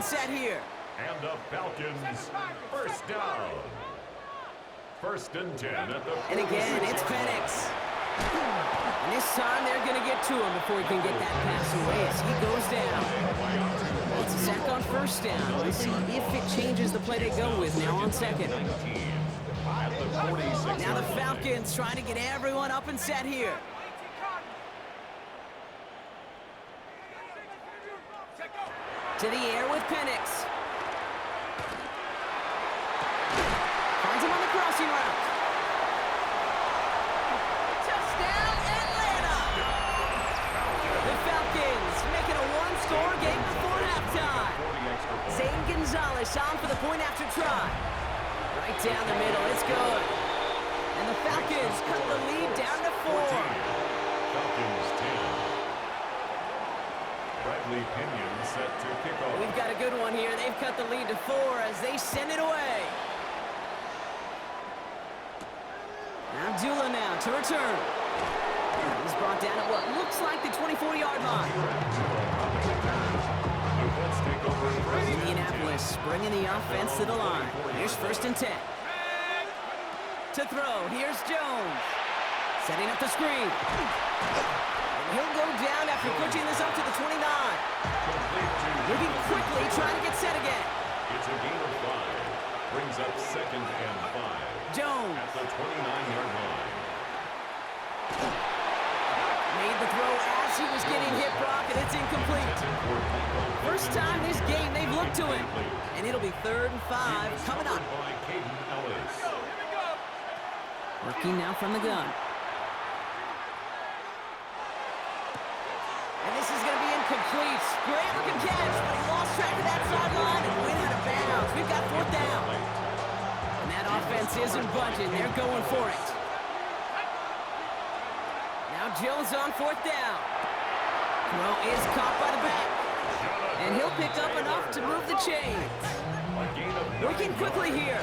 set here. And the Falcons, first down. 1st and 10 at the 46. And again, it's Penix. And this time they're going to get to him before he can get that pass away as he goes down. It's a sack on 1st down. Let's see if it changes the play they go with now on 2nd. Now the Falcons trying to get everyone up and set here. To the air with Penix. Finds him on the crossing route. Touchdown, Atlanta! The Falcons making a one-score game before halftime. Zane Gonzalez on for the point after try. Right down the middle, it's good. And the Falcons cut the lead down to 4. Falcons 10. Bradley Pinion set to kick off. We've got a good one here. They've cut the lead to 4 as they send it away. Abdullah now to return. He's brought down at what looks like the 24-yard line. Indianapolis bringing the offense to the line. Here's 1st and 10. To throw, here's Jones. Setting up the screen. And he'll go down after pushing this up to the 29. Moving quickly, trying to get set again. It's a gain of 5. Brings up 2nd and 5. Jones. At the 29-yard line. Made the throw as he was getting hit, Brock, and it's incomplete. First time this game they've looked to him. And it'll be 3rd and 5 coming up. Working now from the gun. And this is going to be incomplete. Great looking catch, but he lost track of that sideline and went out of bounds. We've got 4th down. And that offense isn't budging. They're going for it. Now Jones on 4th down. Throw is caught by the back. And he'll pick up enough to move the chains. Working quickly here.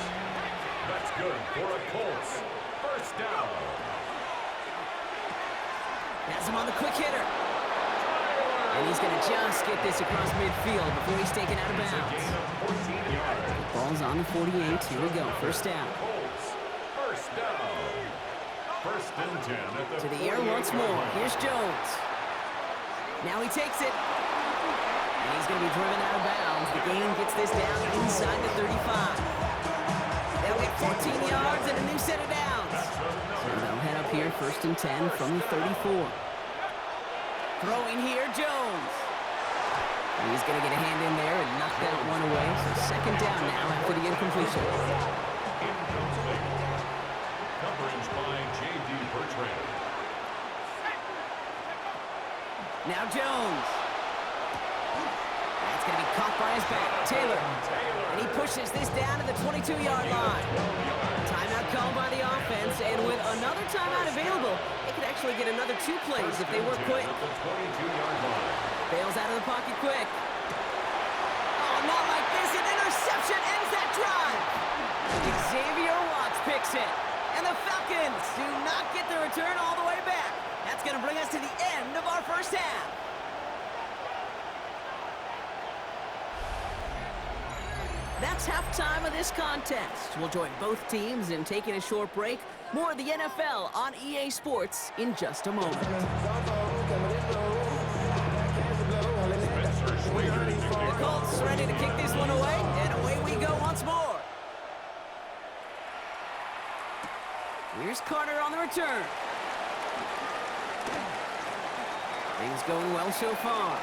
That's good for a Colts. 1st down. Has him on the quick hitter. And he's going to just get this across midfield before he's taken out of bounds. Ball's on the 48. Here we go. 1st down. First down. 1st and 10 at the to the air once more. Here's Jones. Now he takes it. And he's going to be driven out of bounds. The game gets this down inside the 35. They'll get 14 yards and a new set of downs. So they'll head up here 1st and 10 from the 34. Throwing here, Jones. And he's going to get a hand in there and knock that one away. So 2nd down now after the incompletion. Incomplete. Coverage by J.D. Bertrand. Now Jones. That's going to be caught by his back. Taylor. And he pushes this down to the 22-yard line. Timeout called by the offense, and with another timeout available, they could actually get another 2 plays if they work quick. Bails out of the pocket quick. Oh, not like this. An interception ends that drive. Xavier Watts picks it. And the Falcons do not get the return all the way back. That's going to bring us to the end of our 1st half. That's halftime of this contest. We'll join both teams in taking a short break. More of the NFL on EA Sports in just a moment. The Colts ready to kick this one away, and away we go once more. Here's Carter on the return. Things going well so far.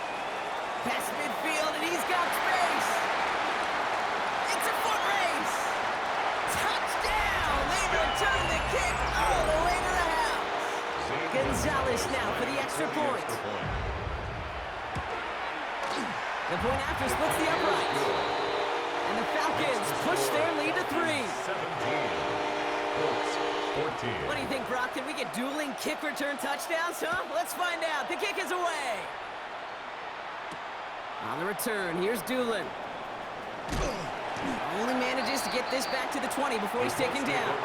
Past midfield, and he's got space. It's a foot race. Touchdown! They return the kick all the way to the house. Gonzalez now for the extra point. The point after splits the uprights. And the Falcons push their lead to 3. 14. What do you think, Brock? Can we get dueling kick return touchdowns, huh? Let's find out. The kick is away. On the return, here's Doolin. Only manages to get this back to the 20 before he's taken down.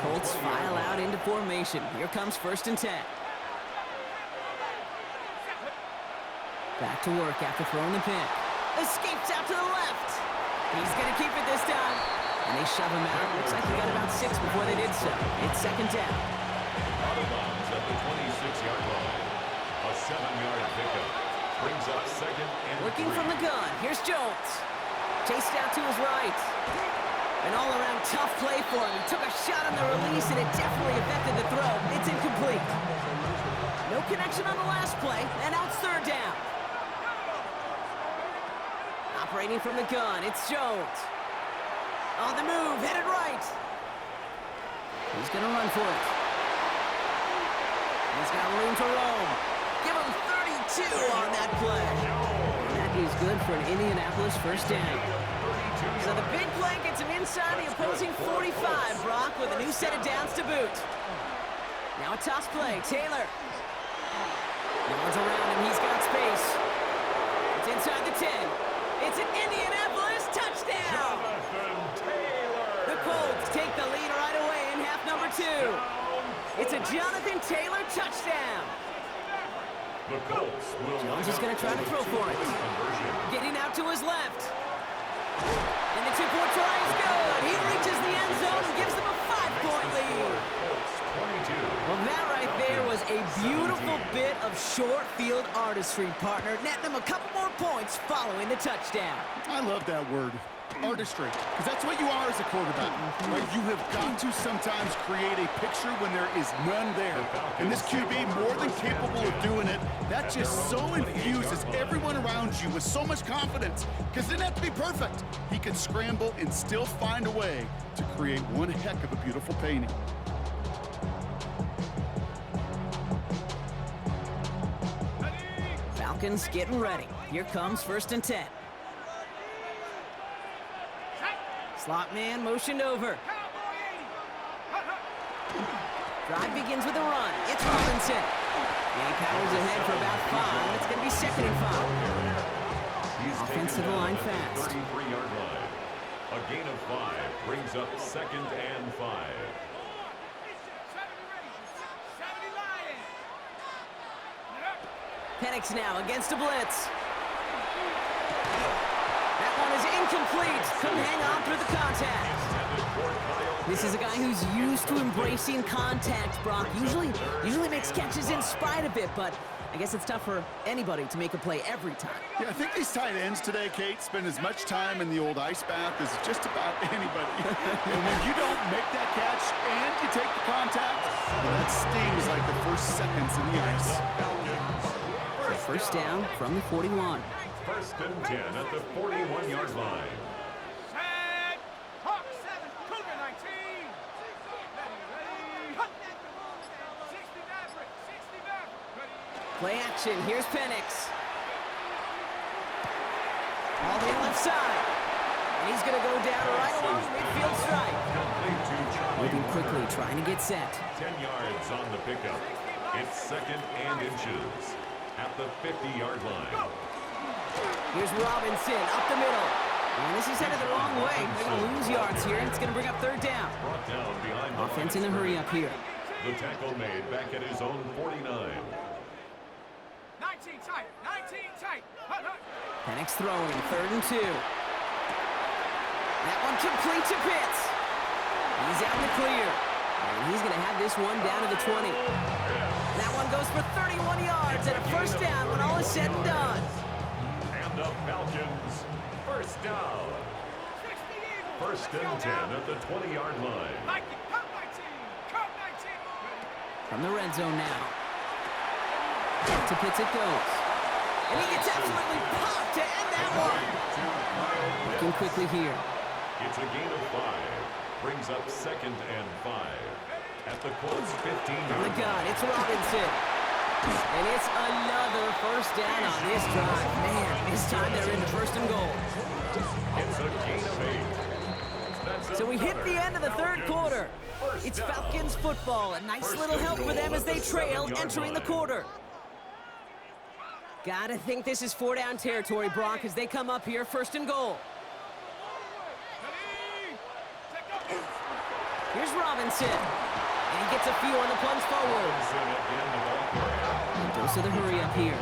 Colts file out into formation. Here comes 1st and 10. Back to work after throwing the pick. Escapes out to the left. He's going to keep it this time. And they shove him out. Looks like he got about 6 before they did so. It's second down. Out of bounds at the 26-yard line. A 7-yard pickup. Brings up second and Working 3. from the gun. Here's Jones. Chased out to his right. An all-around tough play for him. He took a shot on the release, and it definitely affected the throw. It's incomplete. No connection on the last play, and now it's third down. Operating from the gun, it's Jones. On the move, headed right. He's going to run for it. He's got room to roam. Give him 32 on that play. And that is good for an Indianapolis first down. So the big play gets him inside the opposing 45, Brock, with a new set of downs to boot. Now a toss play, Taylor. No one's around him, he's got space. It's inside the 10. It's an Indianapolis touchdown! The Colts take the lead right away in half number 2. It's a Jonathan Taylor touchdown. The Colts will Jones is going to try to throw for it. Getting out to his left. And the 2-point try is good. He reaches the end zone and gives them a 5-point lead. Well, that right there was a beautiful bit of short field artistry, partner. Netting them a couple more points following the touchdown. I love that word, artistry, because that's what you are as a quarterback. Right? You have got to sometimes create a picture when there is none there. And this QB, more than capable of doing it, that just so infuses everyone around you with so much confidence, because it didn't have to be perfect. He could scramble and still find a way to create one heck of a beautiful painting. Falcons getting ready. Here comes 1st and 10. Slot man motioned over. Drive begins with a run. It's Robinson. And he powers ahead for about 5. It's going to be 2nd and 5. Offensive line fast. 33-yard line. A gain of 5 brings up 2nd and 5. Penix now against a blitz. That one is incomplete. Couldn't hang on through the contact. This is a guy who's used to embracing contact, Brock. Usually makes catches in spite of it, but I guess it's tough for anybody to make a play every time. Yeah, I think these tight ends today, Kate, spend as much time in the old ice bath as just about anybody. And when you don't make that catch and you take the contact, well, that stings like the first seconds in the ice. First down from the 41. 1st and 10 at the 41-yard line. Set! Hawk 7, Cougar 19. Ready. 60 Maverick, 60 Maverick. Play action. Here's Penix. All the left side. And he's going to go down right along the midfield stripe. Moving quickly, trying to get set. 10 yards on the pickup. It's 2nd and inches at the 50-yard line. Here's Robinson up the middle. And this is headed the wrong way. They're going to lose yards here, and it's going to bring up 3rd down. Brought down behind the Offense in a hurry up here. The tackle made back at his own 49. 19 tight, 19 tight. Penix throwing, 3rd and 2. That one complete to Pitts. He's out in the clear. And he's going to have this one down to the 20. That one goes for 31 yards and a first down when all is said and done. And the Falcons, first down. 1st and 10 at the 20-yard line. From the red zone now. To Pitts it goes. And he gets absolutely popped to end that one. Looking quickly here. It's a gain of 5. Brings up 2nd and 5. At the Colts 15-yard On the gun, it's Robinson. And it's another first down on this drive. Man, this time they're in the 1st and goal. It's a gain of 8. So we hit the end of the 3rd quarter. It's Falcons football. A nice little help for them as they trail entering the quarter. Gotta think this is 4-down territory, Brock, as they come up here 1st and goal. Here's Robinson. And he gets a few on the plunge forward. And dose of the hurry up here.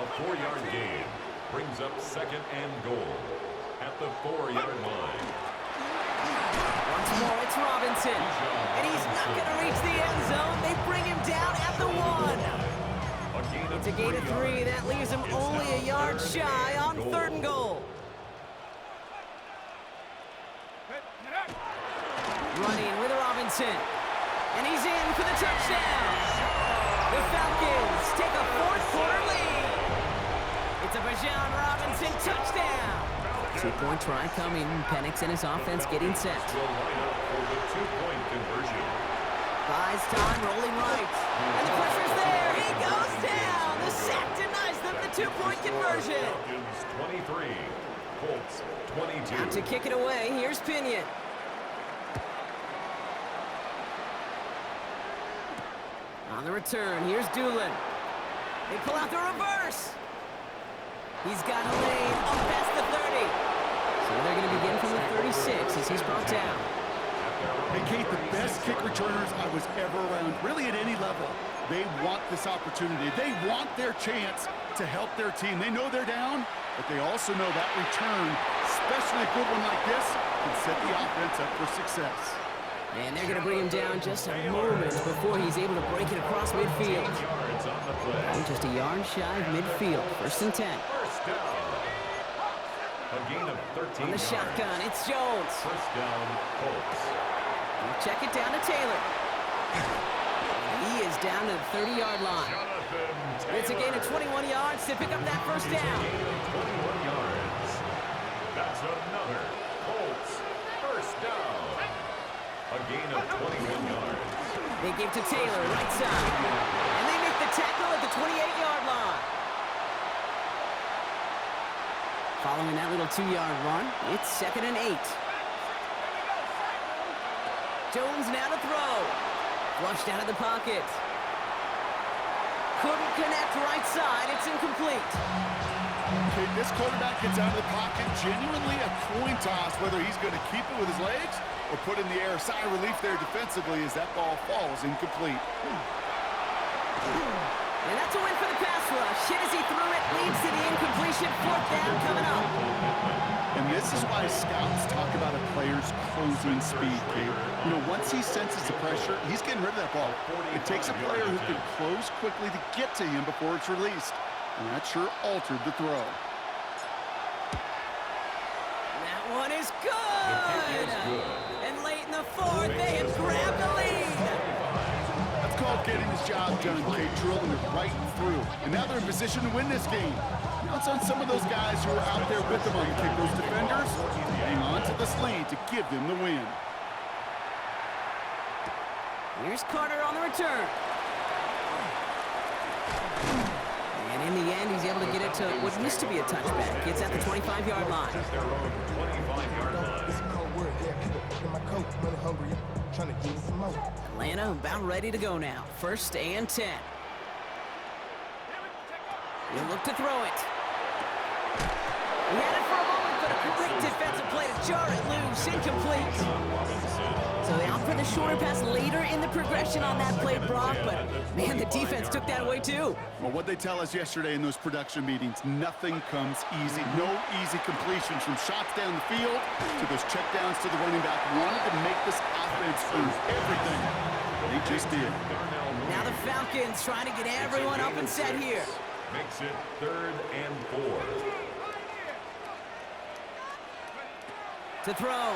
A 4-yard gain brings up second and goal at the 4-yard line. Once more, it's Robinson. And he's not going to reach the end zone. They bring him down at the 1. It's a gain of 3. That leaves him only a yard shy on 3rd and goal. Running with Robinson. And he's in for the touchdown. The Falcons take a 4th-quarter lead. It's a Bijan Robinson touchdown. 2-point try coming. Penix and his offense getting set. Will line up for the 2-point conversion. Buys time, rolling right. And the pressure's there. He goes down. The sack denies them the 2-point conversion. Falcons 23, Colts 22. Out to kick it away. Here's Pinion. On the return, here's Doolin. They pull out the reverse. He's got a lane up past the 30. So they're going to begin from the 36 as he's brought down. Hey, Kate, the best kick returners I was ever around, really at any level. They want this opportunity. They want their chance to help their team. They know they're down, but they also know that return, especially a good one like this, can set the offense up for success. And they're going to bring him down just a moment before he's able to break it across midfield. Yards on the play. And just a yard shy of midfield. 1st and 10. First down. A gain of 13 On the yards. shotgun, it's Jones. First down, Colts. We'll check it down to Taylor. He is down to the 30-yard line. Jonathan It's a gain of 21 yards to pick up that first Taylor. down. Gain of 21 yards. That's another Colts first down. A gain of 21 yards. They give to Taylor, right side. And they make the tackle at the 28-yard line. Following that little 2-yard run, it's 2nd and 8. Jones now to throw. Flushed out of the pocket. Couldn't connect right side. It's incomplete. Okay, this quarterback gets out of the pocket, genuinely a coin toss, whether he's going to keep it with his legs or put in the air. Sigh of relief there defensively as that ball falls incomplete. And that's a win for the pass rush. Hit as he threw it, leads to the incompletion. 4th down coming up. And this is why scouts talk about a player's closing speed, Kate. You know, once he senses the pressure, he's getting rid of that ball. It takes a player who can close quickly to get to him before it's released. And that sure altered the throw. That one is good. And late in the 4th, they have grabbed the lead. That's called getting his job done, Kate, drilling it right through. And now they're in position to win this game. Now it's on some of those guys who are out there with them on the kick, those defenders, to hang on to this lead to give them the win. Here's Carter on the return. And in the end, he's able to get it to what used to be a touchback. It's at the 25-yard line. Just their own 25-yard line. Atlanta about ready to go now. 1st and 10. He'll look to throw it. He had it for a moment, but a great defensive play to jar it loose. Incomplete. So they opt for the shorter pass later in the progression on that play, Brock, but man, the defense took that away too. Well, what they tell us yesterday in those production meetings, nothing comes easy. No easy completions from shots down the field to those checkdowns to the running back. Wanted to make this offense lose everything. They just did. Now the Falcons trying to get everyone up and set here. Makes it 3rd and 4. To throw.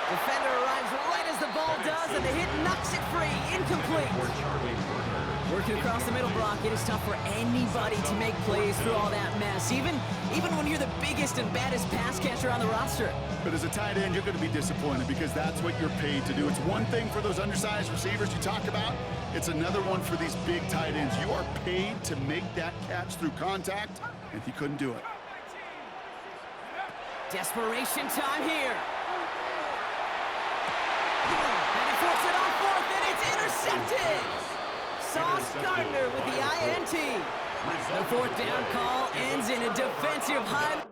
Defender arrives right as the ball does, and the hit knocks it free. Incomplete. Working across the middle, Brock, it is tough for anybody to make plays through all that mess, even when you're the biggest and baddest pass catcher on the roster. But as a tight end, you're going to be disappointed because that's what you're paid to do. It's one thing for those undersized receivers you talk about. It's another one for these big tight ends. You are paid to make that catch through contact, and he couldn't do it. Desperation time here. And he forced it on 4th, and it's intercepted. Sauce Gardner with the INT. The 4th down call ends in a defensive high.